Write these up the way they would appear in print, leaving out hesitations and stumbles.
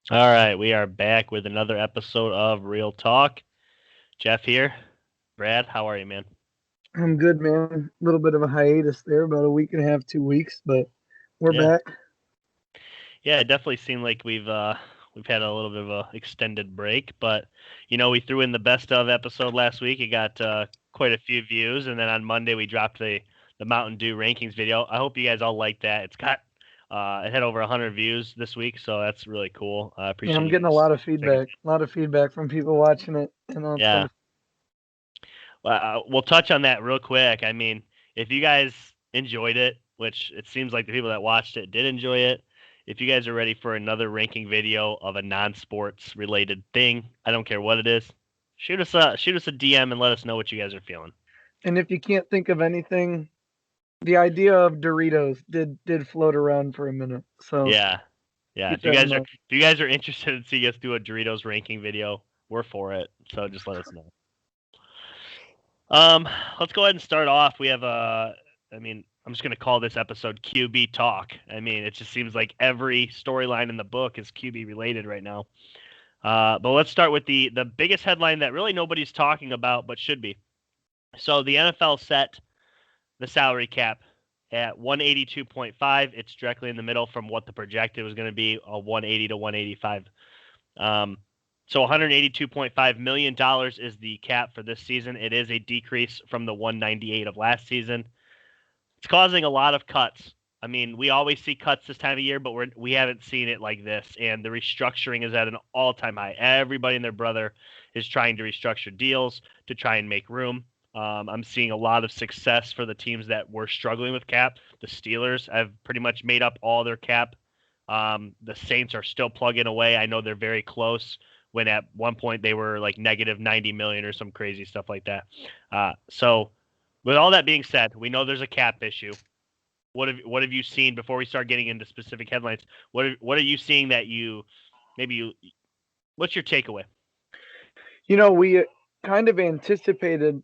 All right, we are back with another episode of Real Talk. Jeff here. Brad, how are you, man? I'm good, man. A little bit of a hiatus there, about a week and a half, 2 weeks, but we're Yeah, back. yeah. It definitely seemed like we've had a little bit of a extended break, but we threw in the best of episode last week. It got quite a few views, and then on Monday we dropped the Mountain Dew rankings video. I hope you guys all liked that. It had over 100 views this week, so that's really cool. I Yeah, appreciate I'm you getting a guys lot of taking. feedback. A lot of feedback from people watching it. It's kind Yeah. of We'll touch on that real quick. I mean, if you guys enjoyed it, which it seems like the people that watched it did enjoy it, if you guys are ready for another ranking video of a non-sports related thing, I don't care what it is, shoot us a DM and let us know what you guys are feeling. And if you can't think of anything, the idea of Doritos did float around for a minute. So Yeah, yeah. keep If you that in guys are mind. if you guys are interested in seeing us do a Doritos ranking video, we're for it. So just let us know. Um, let's go ahead and start off. We have I mean, I'm just gonna call this episode QB talk. I mean, it just seems like every storyline in the book is QB related right now. But let's start with the biggest headline that really nobody's talking about, but should be. So the NFL set the salary cap at 182.5. It's directly in the middle from what the projected was going to be, a 180 to 185. Um, so $182.5 million is the cap for this season. It is a decrease from the 198 of last season. It's causing a lot of cuts. I mean, we always see cuts this time of year, but we haven't seen it like this. And the restructuring is at an all-time high. Everybody and their brother is trying to restructure deals to try and make room. I'm seeing a lot of success for the teams that were struggling with cap. The Steelers have pretty much made up all their cap. The Saints are still plugging away. I know they're very close. When at one point they were like negative 90 million or some crazy stuff like that. So with all that being said, we know there's a cap issue. What have you seen before we start getting into specific headlines? What are you seeing that maybe you what's your takeaway? We kind of anticipated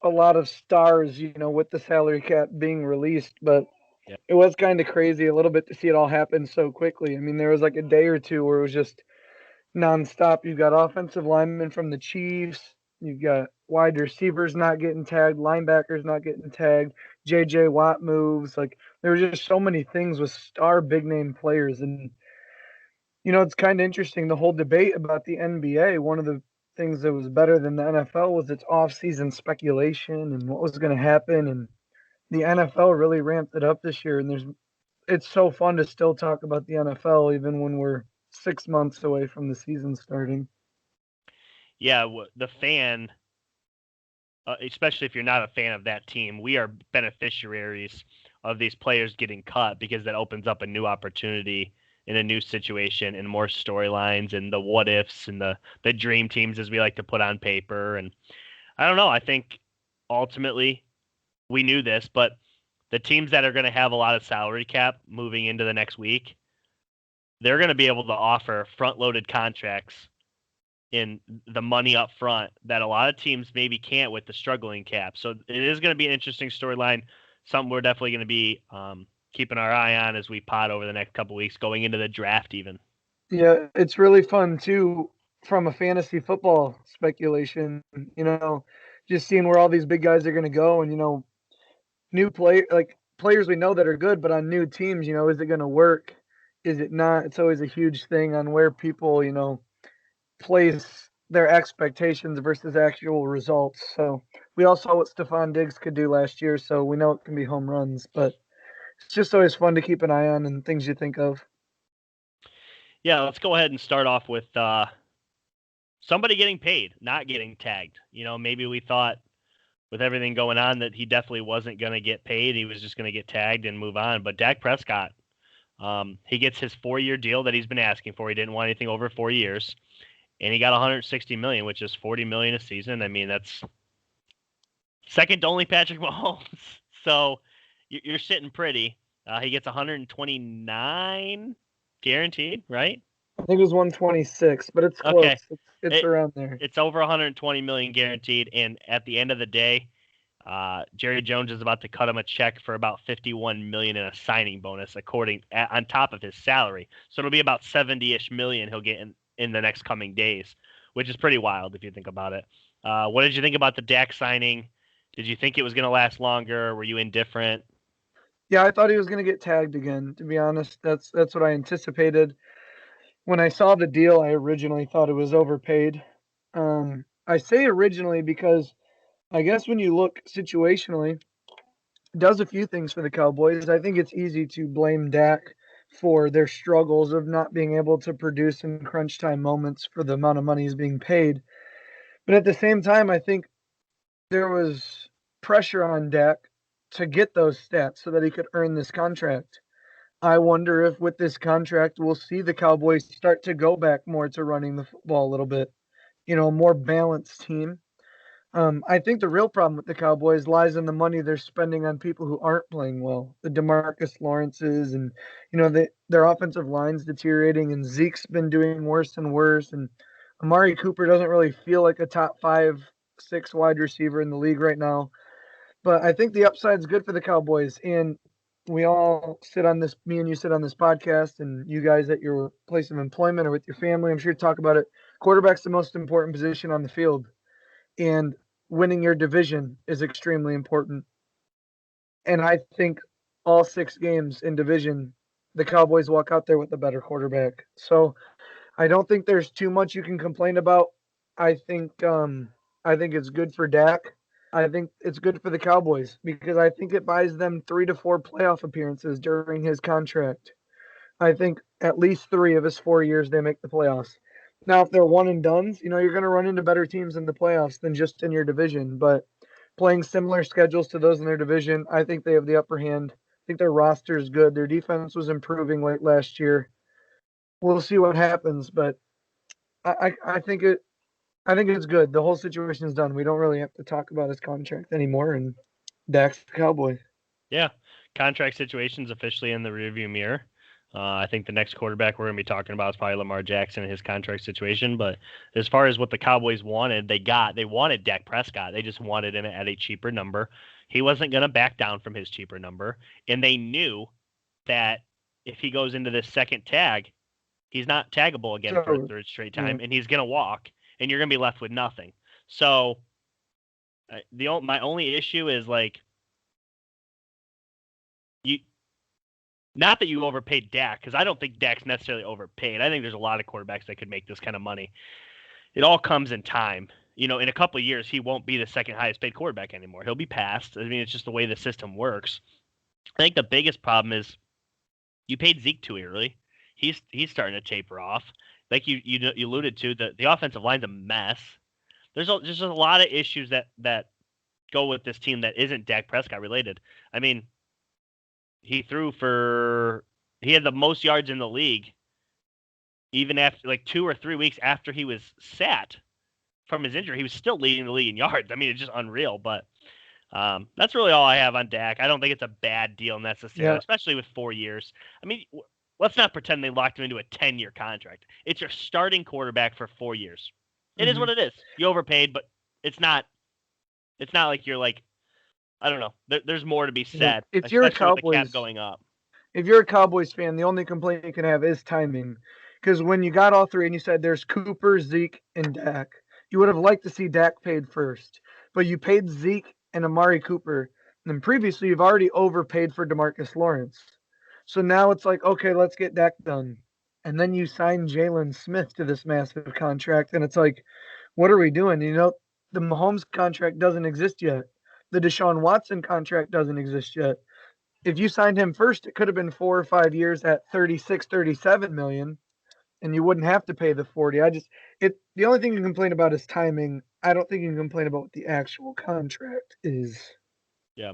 a lot of stars, with the salary cap being released, but Yeah. it was kind of crazy a little bit to see it all happen so quickly. I mean, there was like a day or two where it was just nonstop. You've got offensive linemen from the Chiefs. You've got wide receivers not getting tagged, linebackers not getting tagged, J.J. Watt moves. Like there were just so many things with star big name players, and it's kind of interesting the whole debate about the NBA. One of the things that was better than the NFL was its off-season speculation and what was going to happen, and the NFL really ramped it up this year. And it's so fun to still talk about the NFL even when we're 6 months away from the season starting. Yeah, the fan, especially if you're not a fan of that team, we are beneficiaries of these players getting cut because that opens up a new opportunity in a new situation and more storylines and the what ifs and the dream teams as we like to put on paper. And I don't know. I think ultimately we knew this, but the teams that are going to have a lot of salary cap moving into the next week, they're going to be able to offer front loaded contracts in the money up front that a lot of teams maybe can't with the struggling cap. So it is going to be an interesting storyline, something we're definitely going to be keeping our eye on as we pod over the next couple weeks, going into the draft even. Yeah, it's really fun too from a fantasy football speculation, just seeing where all these big guys are going to go and new players we know that are good but on new teams, is it going to work? Is it not? It's always a huge thing on where people, place their expectations versus actual results. So we all saw what Stephon Diggs could do last year, so we know it can be home runs, but it's just always fun to keep an eye on and things you think of. Yeah, let's go ahead and start off with somebody getting paid, not getting tagged. Maybe we thought with everything going on that he definitely wasn't going to get paid. He was just going to get tagged and move on. But Dak Prescott, he gets his 4-year deal that he's been asking for. He didn't want anything over 4 years, and he got 160 million, which is 40 million a season. I mean, that's second to only Patrick Mahomes. So you're sitting pretty. He gets 129 guaranteed, right? I think it was 126, but it's close. Okay, It's it around there. it's over 120 million guaranteed, and at the end of the day, Jerry Jones is about to cut him a check for about $51 million in a signing bonus, on top of his salary. So it'll be about 70-ish million he'll get in the next coming days, which is pretty wild if you think about it. What did you think about the Dak signing? Did you think it was going to last longer? Were you indifferent? Yeah, I thought he was going to get tagged again. To be honest, that's what I anticipated. When I saw the deal, I originally thought it was overpaid. I say originally because I guess when you look situationally, it does a few things for the Cowboys. I think it's easy to blame Dak for their struggles of not being able to produce in crunch time moments for the amount of money he's being paid. But at the same time, I think there was pressure on Dak to get those stats so that he could earn this contract. I wonder if with this contract, we'll see the Cowboys start to go back more to running the football a little bit, a more balanced team. I think the real problem with the Cowboys lies in the money they're spending on people who aren't playing well. The DeMarcus Lawrences and their offensive line's deteriorating, and Zeke's been doing worse and worse. And Amari Cooper doesn't really feel like a top 5, 6 wide receiver in the league right now. But I think the upside's good for the Cowboys, and we all sit on this. Me and you sit on this podcast, and you guys at your place of employment or with your family, I'm sure talk about it. Quarterback's the most important position on the field, and winning your division is extremely important. And I think all 6 games in division, the Cowboys walk out there with a better quarterback. So I don't think there's too much you can complain about. I think I think it's good for Dak. I think it's good for the Cowboys because I think it buys them 3 to 4 playoff appearances during his contract. I think at least 3 of his 4 years they make the playoffs. Now, if they're one and dones, you're going to run into better teams in the playoffs than just in your division. But playing similar schedules to those in their division, I think they have the upper hand. I think their roster is good. Their defense was improving late last year. We'll see what happens, but I think it's good. The whole situation is done. We don't really have to talk about his contract anymore, and Dak's the Cowboy. Yeah, contract situation's officially in the rearview mirror. I think the next quarterback we're going to be talking about is probably Lamar Jackson and his contract situation. But as far as what the Cowboys wanted, they wanted Dak Prescott. They just wanted him at a cheaper number. He wasn't going to back down from his cheaper number. And they knew that if he goes into this second tag, he's not taggable again for a third straight time, and he's going to walk, and you're going to be left with nothing. So my only issue is not that you overpaid Dak, because I don't think Dak's necessarily overpaid. I think there's a lot of quarterbacks that could make this kind of money. It all comes in time. In a couple of years, he won't be the second highest paid quarterback anymore. He'll be passed. I mean, it's just the way the system works. I think the biggest problem is you paid Zeke too early. He's starting to taper off. Like you alluded to, the offensive line's a mess. There's just a lot of issues that go with this team that isn't Dak Prescott related. I mean, he had the most yards in the league, even after 2 or 3 weeks after he was sat from his injury. He was still leading the league in yards. I mean, it's just unreal. But that's really all I have on Dak. I don't think it's a bad deal necessarily, especially with 4 years. I mean, let's not pretend they locked him into a 10-year contract. It's your starting quarterback for 4 years. It is what it is. You overpaid, but it's not like you're I don't know. There's more to be said. If you're a Cowboys, with the cap going up. If you're a Cowboys fan, the only complaint you can have is timing. Because when you got all 3 and you said there's Cooper, Zeke, and Dak, you would have liked to see Dak paid first. But you paid Zeke and Amari Cooper. And previously, you've already overpaid for DeMarcus Lawrence. So now it's like, okay, let's get Dak done. And then you sign Jalen Smith to this massive contract. And it's like, what are we doing? The Mahomes contract doesn't exist yet. The Deshaun Watson contract doesn't exist yet. If you signed him first, it could have been 4 or 5 years at 36, 37 million, and you wouldn't have to pay the 40. The only thing you complain about is timing. I don't think you can complain about what the actual contract is. Yeah.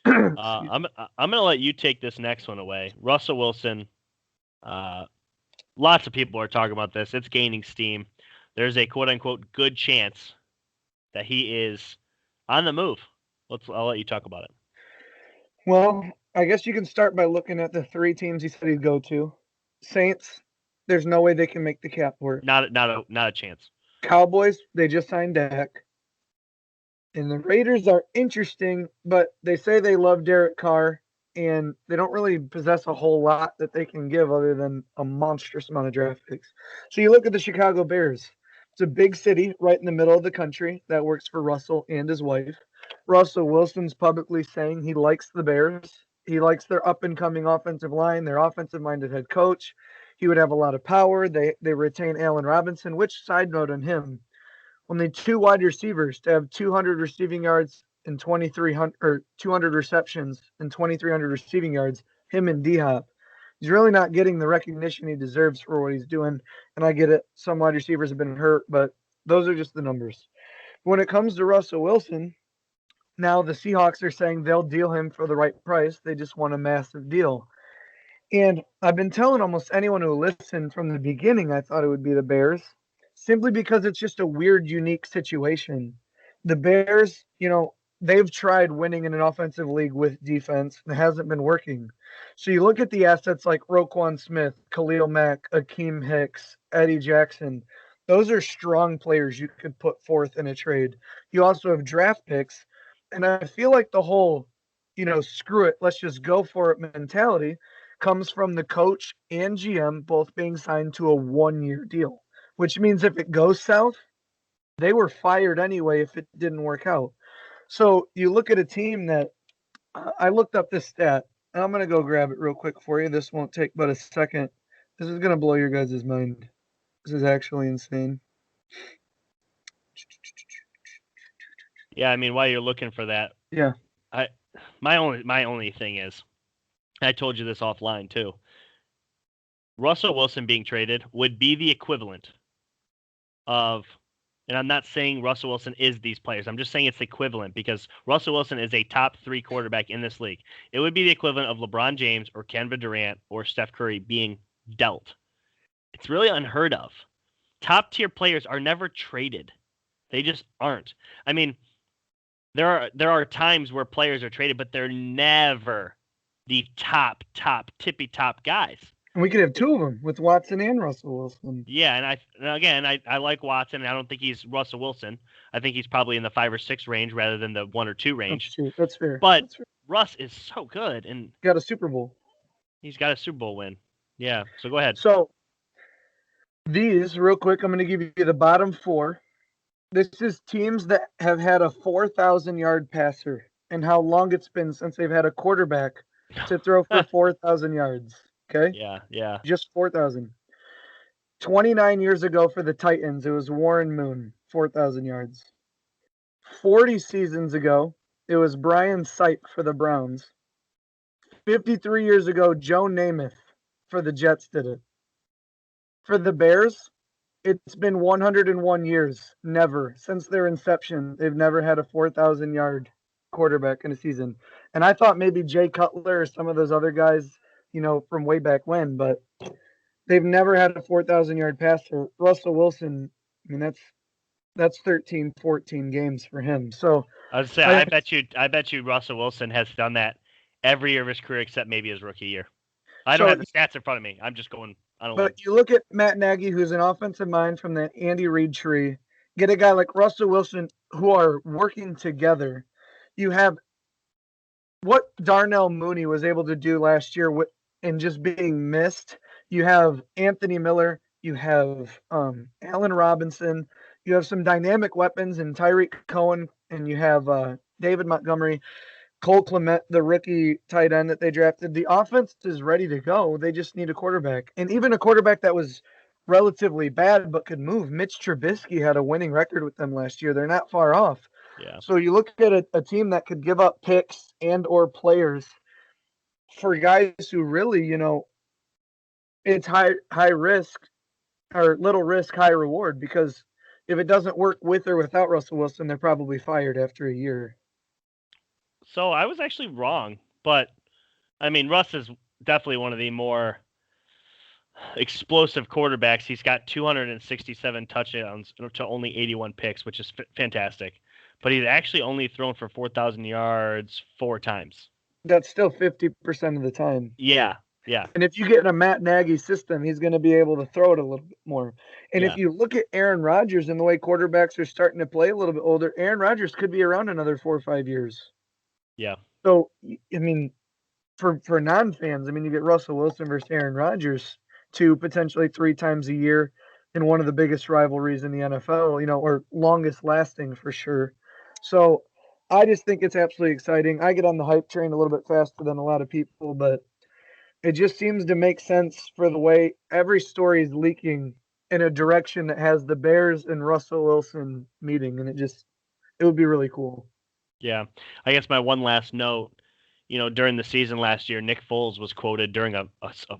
I'm gonna let you take this next one away. Russell Wilson. Lots of people are talking about this. It's gaining steam. There's a quote unquote good chance that he is on the move. I'll let you talk about it. Well, I guess you can start by looking at the 3 teams he said he'd go to. Saints, there's no way they can make the cap work. Not a chance. Cowboys, they just signed Dak. And the Raiders are interesting, but they say they love Derek Carr, and they don't really possess a whole lot that they can give other than a monstrous amount of draft picks. So you look at the Chicago Bears. It's a big city right in the middle of the country that works for Russell and his wife. Russell Wilson's publicly saying he likes the Bears. He likes their up and coming offensive line, their offensive minded head coach. He would have a lot of power. They retain Allen Robinson, which side note on him, only two wide receivers to have 200 receiving yards and 2,300 or 200 receptions and 2,300 receiving yards. Him and D Hop. He's really not getting the recognition he deserves for what he's doing. And I get it. Some wide receivers have been hurt, but those are just the numbers. When it comes to Russell Wilson, now the Seahawks are saying they'll deal him for the right price. They just want a massive deal. And I've been telling almost anyone who listened from the beginning, I thought it would be the Bears, simply because it's just a weird, unique situation. The Bears, they've tried winning in an offensive league with defense. It hasn't been working. So you look at the assets like Roquan Smith, Khalil Mack, Akeem Hicks, Eddie Jackson. Those are strong players you could put forth in a trade. You also have draft picks. And I feel like the whole, screw it, let's just go for it mentality comes from the coach and GM both being signed to a 1-year deal, which means if it goes south, they were fired anyway if it didn't work out. So you look at a team that I looked up this stat, and I'm going to go grab it real quick for you. This won't take but a second. This is going to blow your guys' mind. This is actually insane. Yeah, I mean, while you're looking for that, yeah, my only thing is, I told you this offline too. Russell Wilson being traded would be the equivalent of, and I'm not saying Russell Wilson is these players. I'm just saying it's equivalent because Russell Wilson is a top 3 quarterback in this league. It would be the equivalent of LeBron James or Kevin Durant or Steph Curry being dealt. It's really unheard of. Top tier players are never traded. They just aren't. I mean, there are times where players are traded, but they're never the tippy top guys. And we could have two of them with Watson and Russell Wilson. Yeah, and I like Watson. I don't think he's Russell Wilson. I think he's probably in the 5 or 6 range rather than the 1 or 2 range. That's fair. But That's fair. Russ is so good, and got a Super Bowl. He's got a Super Bowl win. Yeah. So go ahead. So these real quick, I'm going to give you the bottom 4. This is teams that have had a 4,000-yard passer and how long it's been since they've had a quarterback to throw for 4,000 yards. Okay? Yeah. Just 4,000. 29 years ago for the Titans, it was Warren Moon, 4,000 yards. 40 seasons ago, it was Brian Sipe for the Browns. 53 years ago, Joe Namath for the Jets did it. For the Bears, it's been 101 years. Never. Since their inception, they've never had a 4,000-yard quarterback in a season. And I thought maybe Jay Cutler or some of those other guys, from way back when, but they've never had a 4,000-yard passer. Russell Wilson, I mean, that's 13, 14 games for him. So I would say I bet you Russell Wilson has done that every year of his career except maybe his rookie year. I don't have the stats in front of me. I'm just going. But you look at Matt Nagy, who's an offensive mind from the Andy Reid tree. Get a guy like Russell Wilson who are working together. You have what Darnell Mooney was able to do last year and just being missed. You have Anthony Miller. You have Allen Robinson. You have some dynamic weapons in Tyreek Cohen, and you have David Montgomery, Cole Clement, the rookie tight end that they drafted. The offense is ready to go. They just need a quarterback. And even a quarterback that was relatively bad but could move. Mitch Trubisky had a winning record with them last year. They're not far off. Yeah. So you look at a team that could give up picks and or players for guys who really, it's high risk or little risk, high reward, because if it doesn't work with or without Russell Wilson, they're probably fired after a year. So I was actually wrong, but I mean, Russ is definitely one of the more explosive quarterbacks. He's got 267 touchdowns to only 81 picks, which is fantastic. But he's actually only thrown for 4,000 yards 4 times. That's still 50% of the time. Yeah. Yeah. And if you get in a Matt Nagy system, he's going to be able to throw it a little bit more. And Yeah. if you look at Aaron Rodgers and the way quarterbacks are starting to play a little bit older, Aaron Rodgers could be around another 4 or 5 years. Yeah. So, I mean, for non-fans, I mean, you get Russell Wilson versus Aaron Rodgers 2, potentially 3 times a year in one of the biggest rivalries in the NFL, or longest lasting for sure. So I just think it's absolutely exciting. I get on the hype train a little bit faster than a lot of people, but it just seems to make sense for the way every story is leaking in a direction that has the Bears and Russell Wilson meeting, and it would be really cool. Yeah. I guess my one last note, during the season last year, Nick Foles was quoted during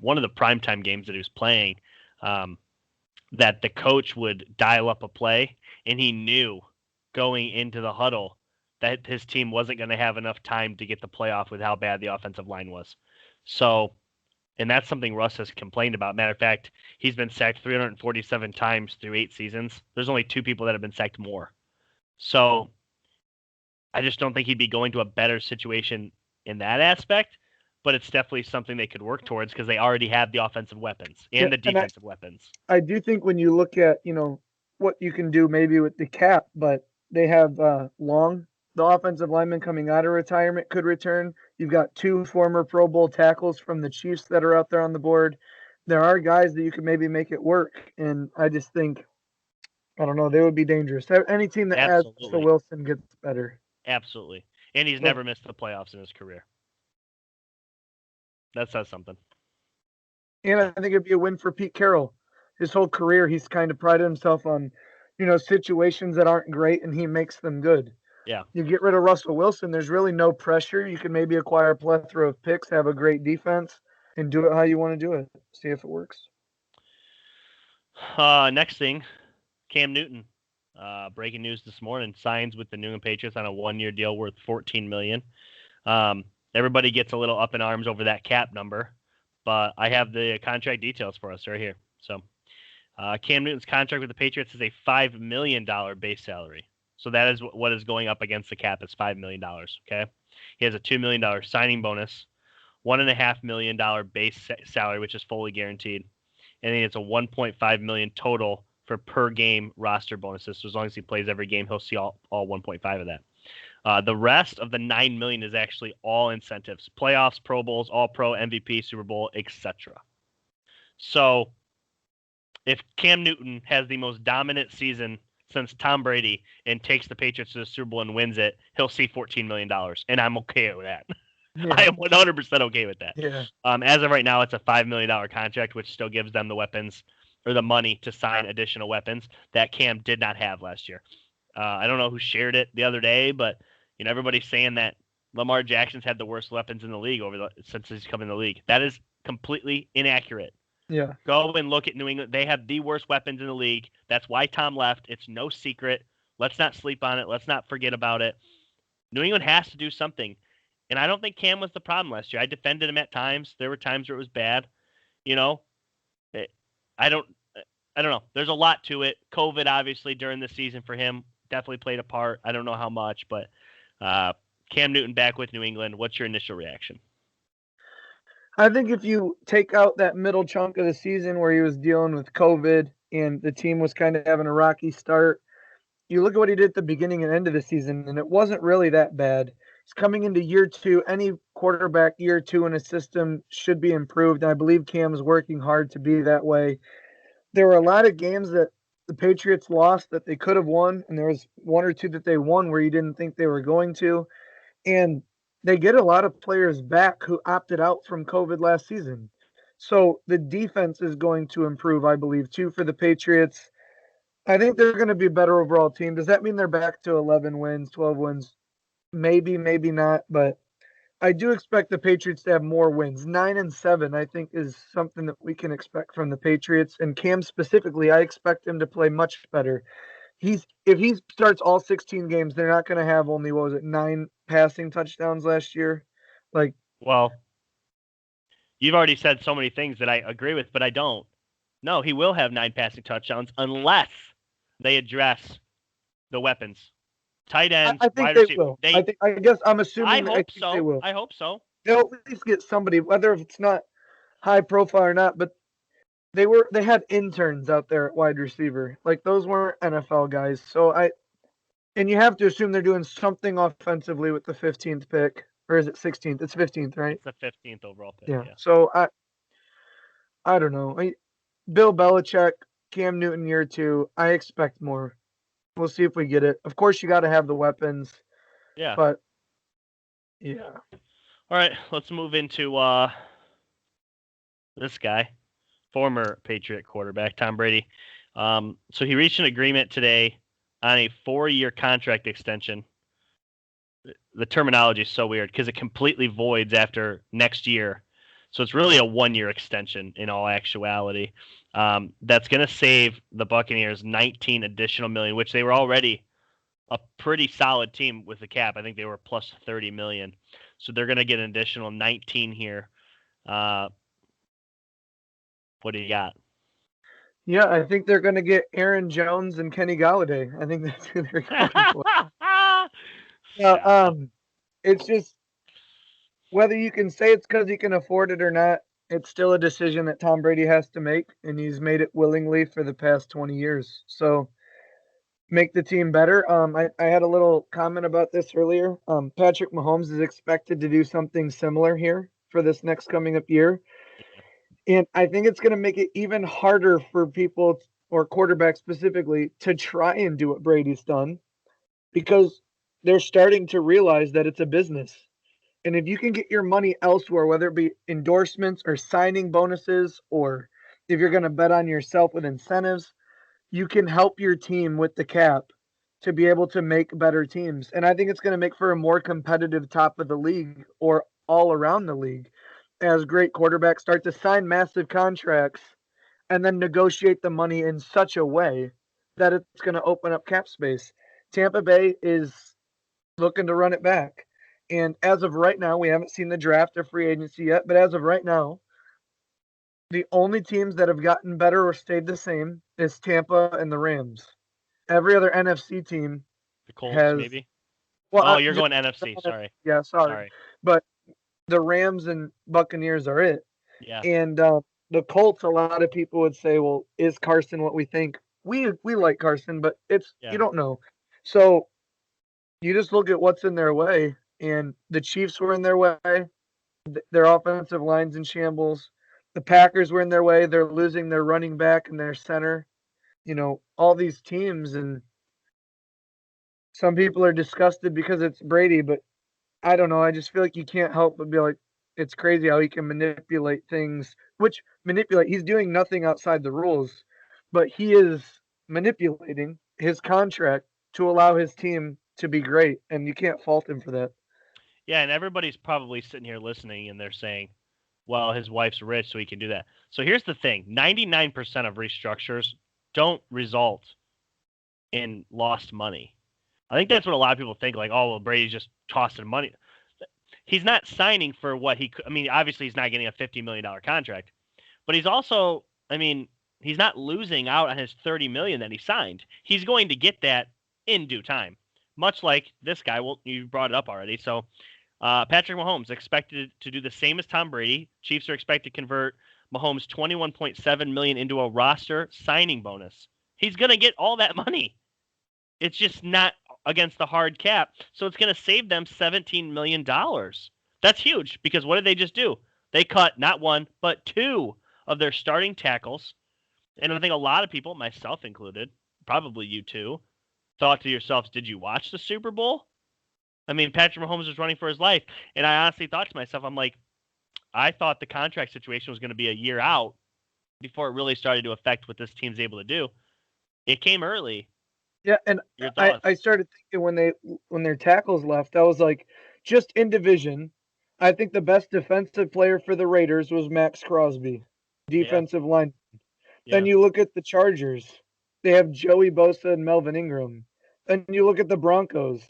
one of the primetime games that he was playing, that the coach would dial up a play, and he knew going into the huddle that his team wasn't going to have enough time to get the play off with how bad the offensive line was. So, and that's something Russ has complained about. Matter of fact, he's been sacked 347 times through 8 seasons. There's only 2 people that have been sacked more. So I just don't think he'd be going to a better situation in that aspect, but it's definitely something they could work towards because they already have the offensive weapons and the defensive weapons. I do think when you look at, what you can do maybe with the cap, but they have Long, the offensive lineman coming out of retirement, could return. You've got 2 former Pro Bowl tackles from the Chiefs that are out there on the board. There are guys that you could maybe make it work, and I just think, I don't know, they would be dangerous. Any team that has Russell Wilson gets better. Absolutely. And he's never missed the playoffs in his career. That says something. And I think it'd be a win for Pete Carroll. His whole career, he's kind of prided himself on, situations that aren't great, and he makes them good. Yeah. You get rid of Russell Wilson, there's really no pressure. You can maybe acquire a plethora of picks, have a great defense, and do it how you want to do it. See if it works. Next thing, Cam Newton. Breaking news this morning: signs with the New England Patriots on a 1-year deal worth $14 million. Everybody gets a little up in arms over that cap number, but I have the contract details for us right here. So, Cam Newton's contract with the Patriots is a $5 million base salary. So that is what is going up against the cap is $5 million. Okay, he has a $2 million signing bonus, $1.5 million base salary, which is fully guaranteed, and then it's a $1.5 million total for per game roster bonuses. So as long as he plays every game, he'll see all 1.5 of that. The rest of the $9 million is actually all incentives: playoffs, Pro Bowls, All Pro, MVP, Super Bowl, etc. So if Cam Newton has the most dominant season since Tom Brady and takes the Patriots to the Super Bowl and wins it, he'll see $14 million, and I'm okay with that. Yeah. I am 100% okay with that. Yeah. As of right now, it's a $5 million contract, which still gives them the weapons or the money to sign additional weapons that Cam did not have last year. I don't know who shared it the other day, but everybody's saying that Lamar Jackson's had the worst weapons in the league since he's come in the league. That is completely inaccurate. Yeah. Go and look at New England. They have the worst weapons in the league. That's why Tom left. It's no secret. Let's not sleep on it. Let's not forget about it. New England has to do something. And I don't think Cam was the problem last year. I defended him at times. There were times where it was bad. I don't know. There's a lot to it. COVID, obviously, during the season for him definitely played a part. I don't know how much, but Cam Newton back with New England. What's your initial reaction? I think if you take out that middle chunk of the season where he was dealing with COVID and the team was kind of having a rocky start, you look at what he did at the beginning and end of the season, and it wasn't really that bad. He's coming into year 2. Any quarterback year 2 in a system should be improved, and I believe Cam's working hard to be that way. There were a lot of games that the Patriots lost that they could have won, and there was 1 or 2 that they won where you didn't think they were going to. And they get a lot of players back who opted out from COVID last season. So the defense is going to improve, I believe, too, for the Patriots. I think they're going to be a better overall team. Does that mean they're back to 11 wins, 12 wins? Maybe, maybe not. But I do expect the Patriots to have more wins. 9-7, I think, is something that we can expect from the Patriots. And Cam specifically, I expect him to play much better. If he starts all 16 games, they're not going to have only, 9 passing touchdowns last year? Well, you've already said so many things that I agree with, but I don't. No, he will have 9 passing touchdowns unless they address the weapons. Tight ends, I think they will. I guess I'm assuming. I hope so. I hope so. They'll at least get somebody, whether if it's not high profile or not, but they had interns out there at wide receiver. Like those weren't NFL guys. And you have to assume they're doing something offensively with the 15th pick, or is it 16th? It's 15th, right? It's the 15th overall pick. Yeah. Yeah. So I don't know. Bill Belichick, Cam Newton year 2. I expect more. We'll see if we get it. Of course, you got to have the weapons, Yeah. but yeah. All right, let's move into this guy, former Patriot quarterback Tom Brady. So he reached an agreement today on a 4-year contract extension. The terminology is so weird because it completely voids after next year. So it's really a 1-year extension in all actuality. That's going to save the Buccaneers 19 additional million, which they were already a pretty solid team with the cap. I think they were plus 30 million. So they're going to get an additional 19 here. What do you got? Yeah, I think they're going to get Aaron Jones and Kenny Galladay. I think that's who they're going for. Stop. It's just whether you can say it's because he can afford it or not, it's still a decision that Tom Brady has to make, and he's made it willingly for the past 20 years. So make the team better. I had a little comment about this earlier. Patrick Mahomes is expected to do something similar here for this next coming up year. And I think it's going to make it even harder for people or quarterbacks specifically to try and do what Brady's done because they're starting to realize that it's a business. And if you can get your money elsewhere, whether it be endorsements or signing bonuses, or if you're going to bet on yourself with incentives, you can help your team with the cap to be able to make better teams. And I think it's going to make for a more competitive top of the league or all around the league as great quarterbacks start to sign massive contracts and then negotiate the money in such a way that it's going to open up cap space. Tampa Bay is looking to run it back. And as of right now, we haven't seen the draft or free agency yet, but as of right now, the only teams that have gotten better or stayed the same is Tampa and the Rams. Every other NFC team The Colts, has, maybe? well, Oh, you're just going NFC. Sorry. yeah, sorry, Sorry. but the Rams and Buccaneers are it. Yeah. And the Colts, a lot of people would say, well, is Carson what we think? We like Carson, but Yeah. you don't know. So you just look at what's in their way, and the Chiefs were in their way. Their offensive line's in shambles. The Packers were in their way. They're losing their running back and their center. All these teams, and some people are disgusted because it's Brady, but I don't know. I just feel like you can't help but be like, it's crazy how he can manipulate things, he's doing nothing outside the rules, but he is manipulating his contract to allow his team to be great, and you can't fault him for that. Yeah, and everybody's probably sitting here listening and they're saying, well, his wife's rich, so he can do that. So here's the thing 99% of restructures don't result in lost money. I think that's what a lot of people think, like, oh, well, Brady's just tossing money. He's not signing for what he could. I mean, obviously, he's not getting a $50 million contract, but he's also, I mean, he's not losing out on his $30 million that he signed. He's going to get that in due time, much like this guy. Well, you brought it up already. So, Patrick Mahomes expected to do the same as Tom Brady. Chiefs are expected to convert Mahomes $21.7 million into a roster signing bonus. He's going to get all that money. It's just not against the hard cap. So it's going to save them $17 million. That's huge because what did they just do? They cut not one, but two of their starting tackles. And I think a lot of people, myself included, probably you too, thought to yourselves, did you watch the Super Bowl? I mean, Patrick Mahomes was running for his life. And I honestly thought to myself, I'm like, I thought the contract situation was going to be a year out before it really started to affect what this team's able to do. It came early. Yeah, and Your thoughts? I started thinking when their tackles left, I was like, just in division, I think the best defensive player for the Raiders was Max Crosby, Yeah, defensive line. Then yeah. you look at the Chargers, they have Joey Bosa and Melvin Ingram. Then you look at the Broncos.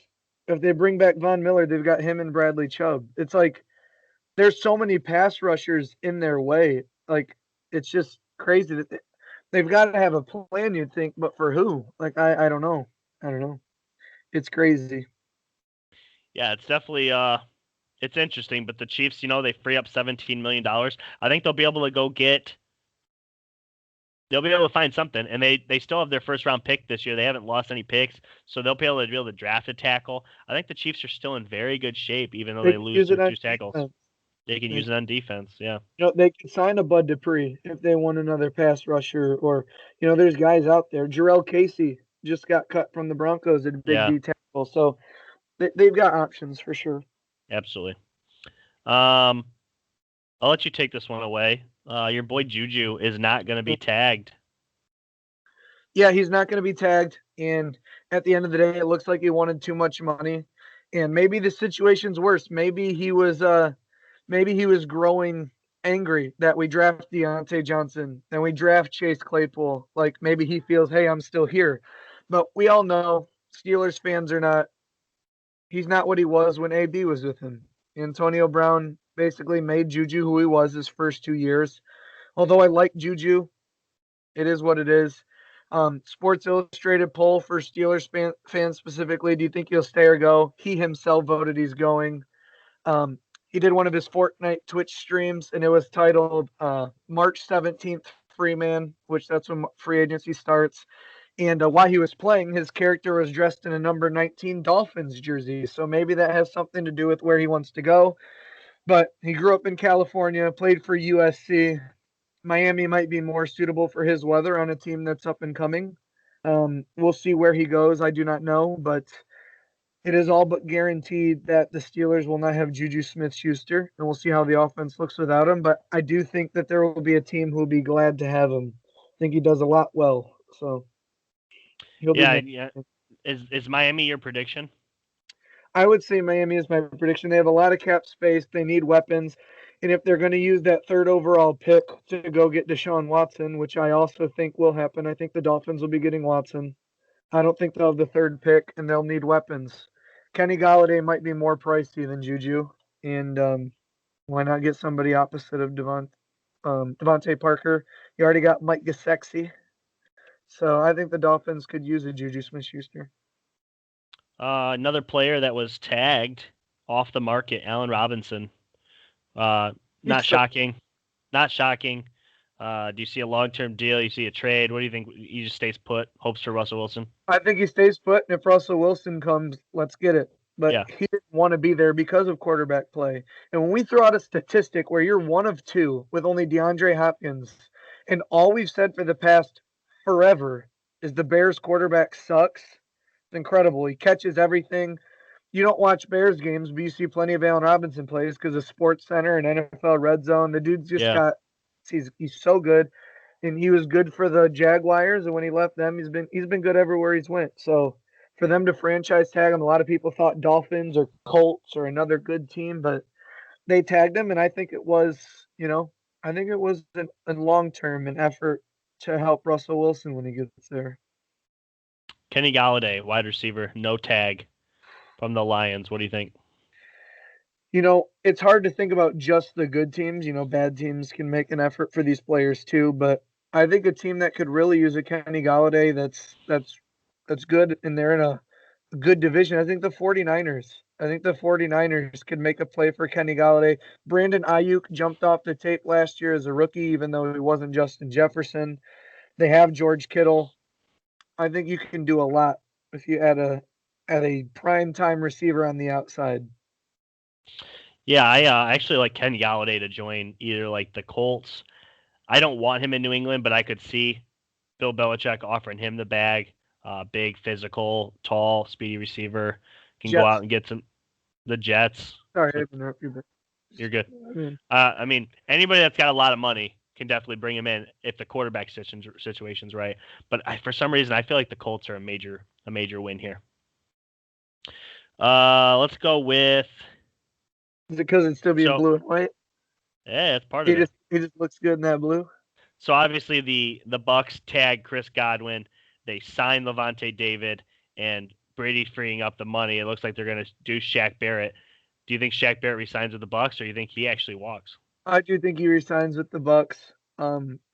If they bring back Von Miller, they've got him and Bradley Chubb. It's like there's so many pass rushers in their way. Like it's just crazy that they've got to have a plan. You'd think, but for who? Like I don't know. I don't know. It's crazy. Yeah, it's definitely it's interesting, but the Chiefs, they free up $17 million. I think they'll be able to they'll be able to find something, and they still have their first round pick this year. They haven't lost any picks, so they'll be able to draft a tackle. I think the Chiefs are still in very good shape, even though They they could lose use their it on two tackles. defense. They can use it on defense. Yeah. They could sign a Bud Dupree if they want another pass rusher, or there's guys out there. Jarrell Casey just got cut from the Broncos at a big Yeah. D tackle, so they've got options for sure. Absolutely. I'll let you take this one away. Your boy Juju is not going to be tagged. Yeah, he's not going to be tagged, and at the end of the day, it looks like he wanted too much money, and maybe the situation's worse. Maybe he was growing angry that we draft Deontay Johnson and we draft Chase Claypool. Like maybe he feels, hey, I'm still here, but we all know Steelers fans are not. He's not what he was when AB was with him. Antonio Brown basically made Juju who he was his first 2 years. Although I like Juju, it is what it is. Sports Illustrated poll for Steelers fans specifically: do you think he'll stay or go? He himself voted he's going. He did one of his Fortnite Twitch streams, and it was titled March 17th Free Man, which that's when free agency starts. And while he was playing, his character was dressed in a number 19 Dolphins jersey. So maybe that has something to do with where he wants to go. But he grew up in California, played for USC. Miami might be more suitable for his weather on a team that's up and coming. We'll see where he goes. I do not know, but it is all but guaranteed that the Steelers will not have Juju Smith-Schuster, and we'll see how the offense looks without him. But I do think that there will be a team who will be glad to have him. I think he does a lot well, so he'll be. Yeah. Is Miami your prediction? I would say Miami is my prediction. They have a lot of cap space. They need weapons. And if they're going to use that third overall pick to go get Deshaun Watson, which I also think will happen, I think the Dolphins will be getting Watson. I don't think they'll have the third pick, and they'll need weapons. Kenny Galladay might be more pricey than Juju, and why not get somebody opposite of Devontae Parker? You already got Mike Gesicki, so I think the Dolphins could use a Juju Smith-Schuster. Another player that was tagged off the market, Allen Robinson. Not shocking. Not shocking. Do you see a long-term deal? You see a trade? What do you think? He just stays put, hopes for Russell Wilson? I think he stays put, and if Russell Wilson comes, let's get it. But Yeah. he didn't want to be there because of quarterback play. And when we throw out a statistic where you're one of two with only DeAndre Hopkins, and all we've said for the past forever is the Bears quarterback sucks, it's incredible. He catches everything. You don't watch Bears games, but you see plenty of Allen Robinson plays because of Sports Center and NFL Red Zone. The dude's just he's so good. And he was good for the Jaguars, and when he left them, he's been good everywhere he's went. So for them to franchise tag him, a lot of people thought Dolphins or Colts or another good team, but they tagged him, and I think it was, in long term an effort to help Russell Wilson when he gets there. Kenny Galladay, wide receiver, no tag from the Lions. What do you think? It's hard to think about just the good teams. Bad teams can make an effort for these players too, but I think a team that could really use a Kenny Galladay that's good, and they're in a good division. I think the 49ers. I think the 49ers could make a play for Kenny Galladay. Brandon Ayuk jumped off the tape last year as a rookie, even though he wasn't Justin Jefferson. They have George Kittle. I think you can do a lot if you add a prime time receiver on the outside. Yeah, I actually like Kenny Galladay to join either like the Colts. I don't want him in New England, but I could see Bill Belichick offering him the bag. Big, physical, tall, speedy receiver. Can Jets. go out and get the Jets. Sorry, I didn't interrupt you, but you're good. I mean, anybody that's got a lot of money can definitely bring him in if the quarterback situation's right. But for some reason, I feel like the Colts are a major win here. Let's go with. Is it because it's still being blue and white? Yeah, that's part of it. He just looks good in that blue. So obviously the Bucks tag Chris Godwin. They sign Levante David and Brady freeing up the money. It looks like they're going to do Shaq Barrett. Do you think Shaq Barrett resigns with the Bucks, or do you think he actually walks? I do think he resigns with the Bucks,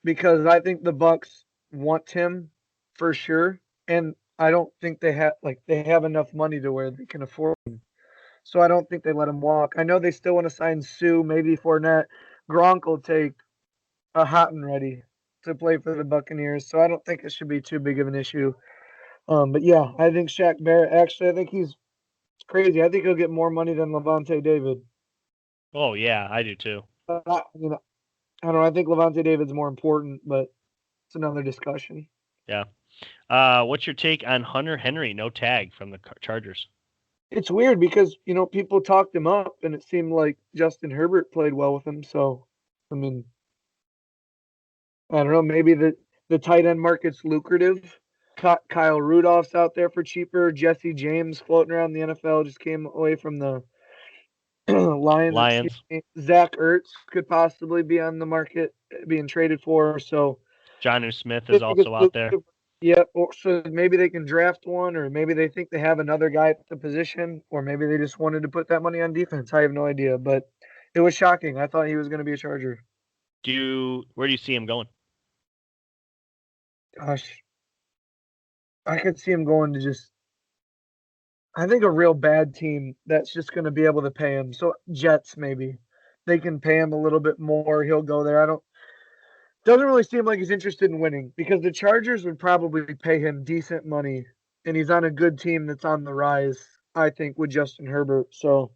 because I think the Bucks want him for sure, and I don't think they have enough money to where they can afford him. So I don't think they let him walk. I know they still want to sign Sue, maybe Fournette. Gronk will take a hot and ready to play for the Buccaneers, so I don't think it should be too big of an issue. But yeah, I think Shaq Barrett. Actually, I think he's crazy. I think he'll get more money than Levante David. Oh yeah, I do too. You know, I don't know. I think Levante David's more important, but it's another discussion. Yeah. What's your take on Hunter Henry? No tag from the Chargers. It's weird because people talked him up, and it seemed like Justin Herbert played well with him. So, I mean, I don't know. Maybe the tight end market's lucrative. Kyle Rudolph's out there for cheaper. Jesse James floating around the NFL just came away from the Lions. Lions. Zach Ertz could possibly be on the market being traded for. So Jonnu Smith is also out there. Yeah, so maybe they can draft one, or maybe they think they have another guy at the position, or maybe they just wanted to put that money on defense. I have no idea, but it was shocking. I thought he was going to be a Charger. Where do you see him going? Gosh, I could see him going to I think a real bad team that's just going to be able to pay him. So Jets, maybe they can pay him a little bit more. He'll go there. Doesn't really seem like he's interested in winning because the Chargers would probably pay him decent money, and he's on a good team that's on the rise, I think, with Justin Herbert. So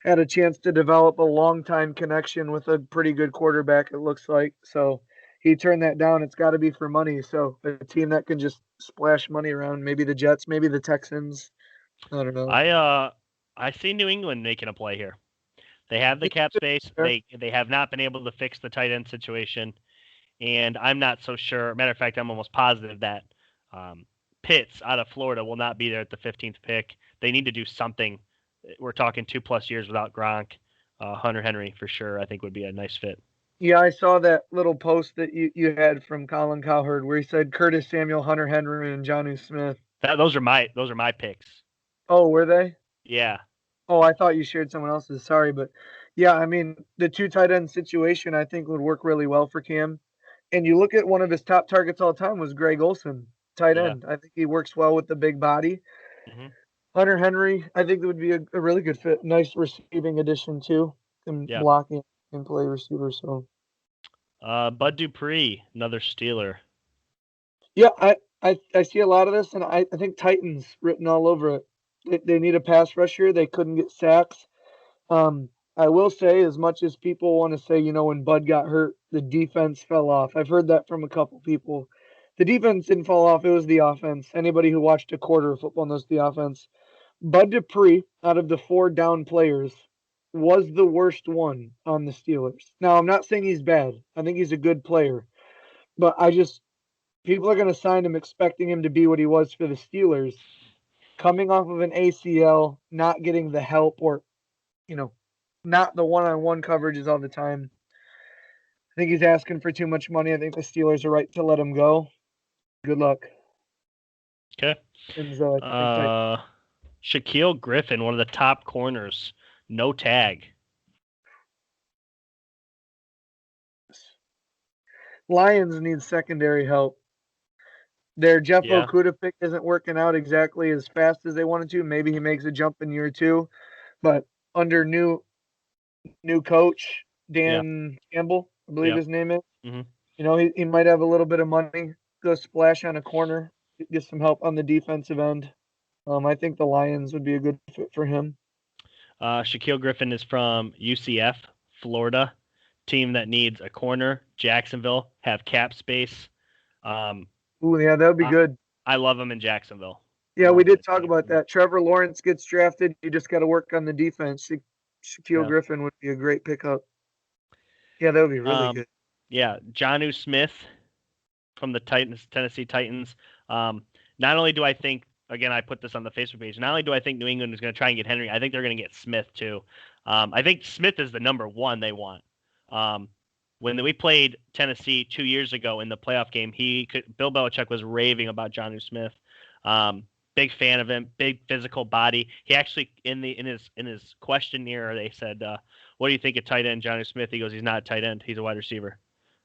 had a chance to develop a long-time connection with a pretty good quarterback, it looks like. So he turned that down. It's got to be for money. So a team that can just splash money around, maybe the Jets, maybe the Texans. I don't know. I see New England making a play here. They have the cap space. They have not been able to fix the tight end situation, and I'm not so sure. Matter of fact, I'm almost positive that Pitts out of Florida will not be there at the 15th pick. They need to do something. We're talking 2+ years without Gronk. Hunter Henry for sure, I think would be a nice fit. Yeah, I saw that little post that you had from Colin Cowherd where he said Curtis Samuel, Hunter Henry, and Jonnu Smith. Those are my picks. Oh, were they? Yeah. Oh, I thought you shared someone else's. Sorry, but yeah, I mean the two tight end situation I think would work really well for Cam. And you look at one of his top targets all time was Greg Olsen, tight end. I think he works well with the big body. Mm-hmm. Hunter Henry, I think that would be a really good fit. Nice receiving addition too, and blocking and play receiver. So, Bud Dupree, another Steeler. Yeah, I see a lot of this, and I think Titans written all over it. They need a pass rusher. They couldn't get sacks. I will say, as much as people want to say, when Bud got hurt, the defense fell off. I've heard that from a couple people. The defense didn't fall off. It was the offense. Anybody who watched a quarter of football knows the offense. Bud Dupree, out of the 4 down players, was the worst one on the Steelers. Now, I'm not saying he's bad. I think he's a good player. But people are going to sign him expecting him to be what he was for the Steelers. Coming off of an ACL, not getting the help or, not the one-on-one coverages all the time. I think he's asking for too much money. I think the Steelers are right to let him go. Good luck. Okay. Shaquille Griffin, one of the top corners, no tag. Lions need secondary help. Their Jeff Okudah pick isn't working out exactly as fast as they wanted to. Maybe he makes a jump in year 2, but under new coach Dan Campbell, I believe his name is. Mm-hmm. He might have a little bit of money, go splash on a corner, get some help on the defensive end. I think the Lions would be a good fit for him. Shaquille Griffin is from UCF, Florida, team that needs a corner. Jacksonville have cap space. Ooh, yeah, that would be good. I love him in Jacksonville. Yeah, we did talk about that. Trevor Lawrence gets drafted. You just got to work on the defense. Shaquille Griffin would be a great pickup. Yeah, that would be really good. Yeah, Jonnu Smith from the Tennessee Titans. Not only do I think, again, I put this on the Facebook page, not only do I think New England is going to try and get Henry, I think they're going to get Smith too. I think Smith is the number one they want. When we played Tennessee 2 years ago in the playoff game, Bill Belichick was raving about Jonnu Smith. Big fan of him, big physical body. He actually in his questionnaire they said, "What do you think of tight end Jonnu Smith?" He goes, "He's not a tight end. He's a wide receiver."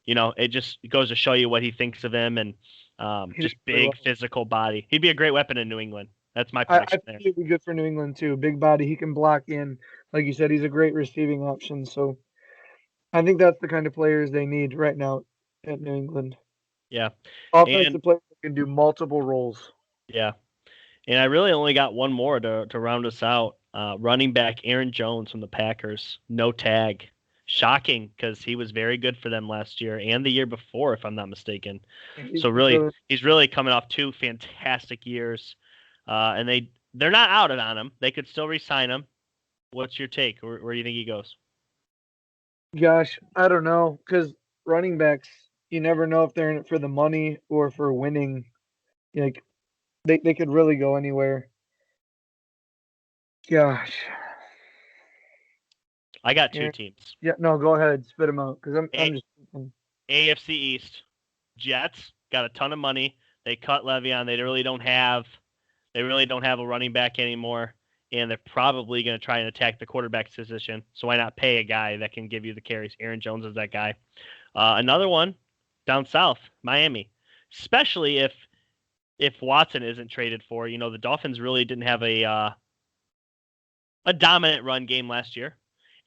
It just goes to show you what he thinks of him, and just big physical body. He'd be a great weapon in New England. That's my I prediction think there. he'd be good for New England too. Big body, he can block in. Like you said, he's a great receiving option. So I think that's the kind of players they need right now at New England. Yeah. And Offensive players that can do multiple roles. yeah. And I really only got one more to round us out. Running back Aaron Jones from the Packers, no tag. Shocking because he was very good for them last year and the year before, if I'm not mistaken. He's So really, really, he's really coming off 2 fantastic years, and they're not out on him. They could still re-sign him. What's your take? Where do you think he goes? gosh, I don't know, because running backs, you never know if they're in it for the money or for winning. Like they could really go anywhere. Gosh, I got two Aaron, teams. yeah, no, go ahead, spit them out, because I'm A- just thinking. AFC East, Jets got a ton of money. They cut Le'Veon. They really don't have a running back anymore, and they're probably going to try and attack the quarterback position. So why not pay a guy that can give you the carries? Aaron Jones is that guy. Another one down south, Miami, especially if Watson isn't traded for. You know, the Dolphins really didn't have a dominant run game last year,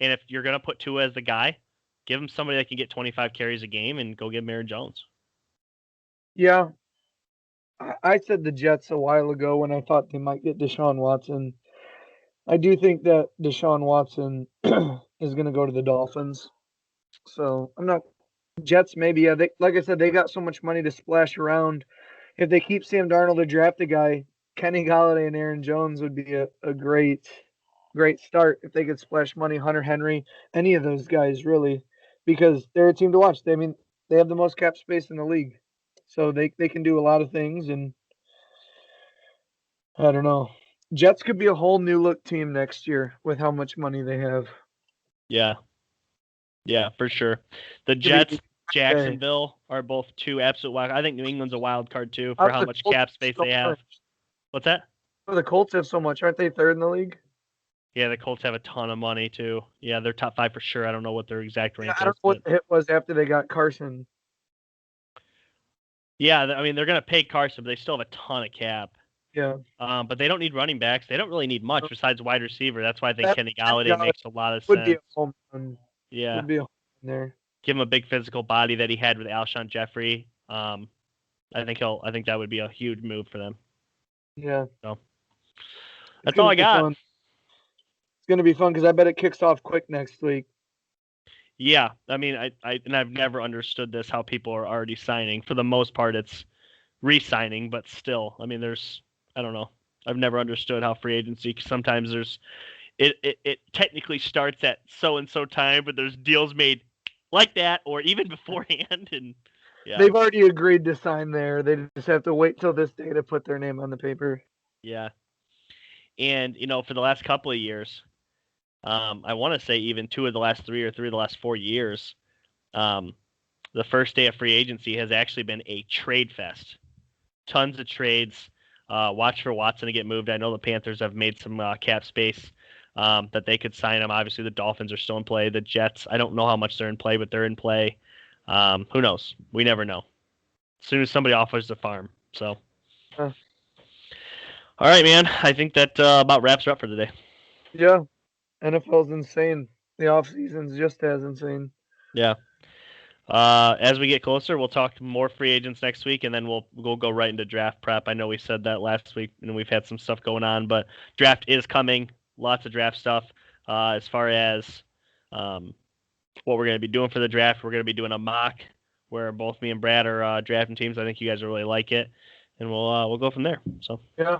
and if you're going to put Tua as the guy, give him somebody that can get 25 carries a game and go get Aaron Jones. Yeah, I said the Jets a while ago when I thought they might get Deshaun Watson. I do think that Deshaun Watson is going to go to the Dolphins. So I'm not Jets. Maybe yeah. They like I said, they got so much money to splash around. If they keep Sam Darnold or draft a guy, Kenny Galladay and Aaron Jones would be a great start if they could splash money. Hunter Henry, any of those guys really, because they're a team to watch. I mean, they have the most cap space in the league, so they can do a lot of things. And I don't know, Jets could be a whole new look team next year with how much money they have. Yeah, yeah, for sure. The Could be Jets, okay. Jacksonville are both two absolute wild. I think New England's a wild card too How for do how the much Colts cap have space so they have. much? What's that? Oh, the Colts have so much. Aren't they third in the league? Yeah, the Colts have a ton of money too. Yeah, they're top 5 for sure. I don't know what their exact Yeah, rank I don't is, know what but the hit was after they got Carson. yeah, I mean they're gonna pay Carson, but they still have a ton of cap. Yeah. But they don't need running backs. They don't really need much besides wide receiver. That's why I think That Kenny Kenny Galladay Galladay makes a lot of would be a sense. home run. Yeah, Would be a home run there. give him a big physical body that he had with Alshon Jeffrey. I think that would be a huge move for them. Yeah. So It's that's all gonna I be got. fun. It's gonna be fun because I bet it kicks off quick next week. Yeah, I mean, I've never understood this how people are already signing. For the most part, it's re-signing, but still, I mean, I don't know. I've never understood how free agency. Sometimes it technically starts at so and so time, but there's deals made like that or even beforehand, and yeah, They've already agreed to sign there. They just have to wait till this day to put their name on the paper. yeah. And for the last couple of years, I want to say even 2 of the last 3 or 3 of the last 4 years, um, the first day of free agency has actually been a trade fest. Tons of trades. Watch for Watson to get moved. I know the Panthers have made some cap space that they could sign him. Obviously, the Dolphins are still in play. The Jets, I don't know how much they're in play, but they're in play. Who knows? We never know. As soon as somebody offers the farm. So, Uh, all right, man. I think that about wraps her up for today. yeah. NFL's insane. The off season's just as insane. Yeah. As we get closer, we'll talk more free agents next week, and then we'll go right into draft prep. I know we said that last week, and we've had some stuff going on, but draft is coming. Lots of draft stuff. As far as what we're going to be doing for the draft, we're going to be doing a mock where both me and Brad are drafting teams. I think you guys will really like it, and we'll go from there. So Yeah.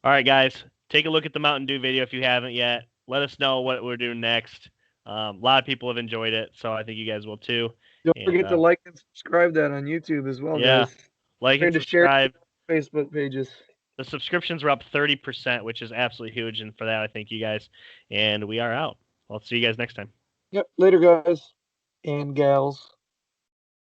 all right, guys, take a look at the Mountain Dew video if you haven't yet. Let us know what we're doing next. A lot of people have enjoyed it, so I think you guys will too. Don't And forget to like and subscribe that on YouTube as well, yeah, guys. like and And to share it subscribe. to Facebook pages. The subscriptions are up 30%, which is absolutely huge. And for that, I thank you guys. And we are out. I'll see you guys next time. Yep. Later, guys and gals.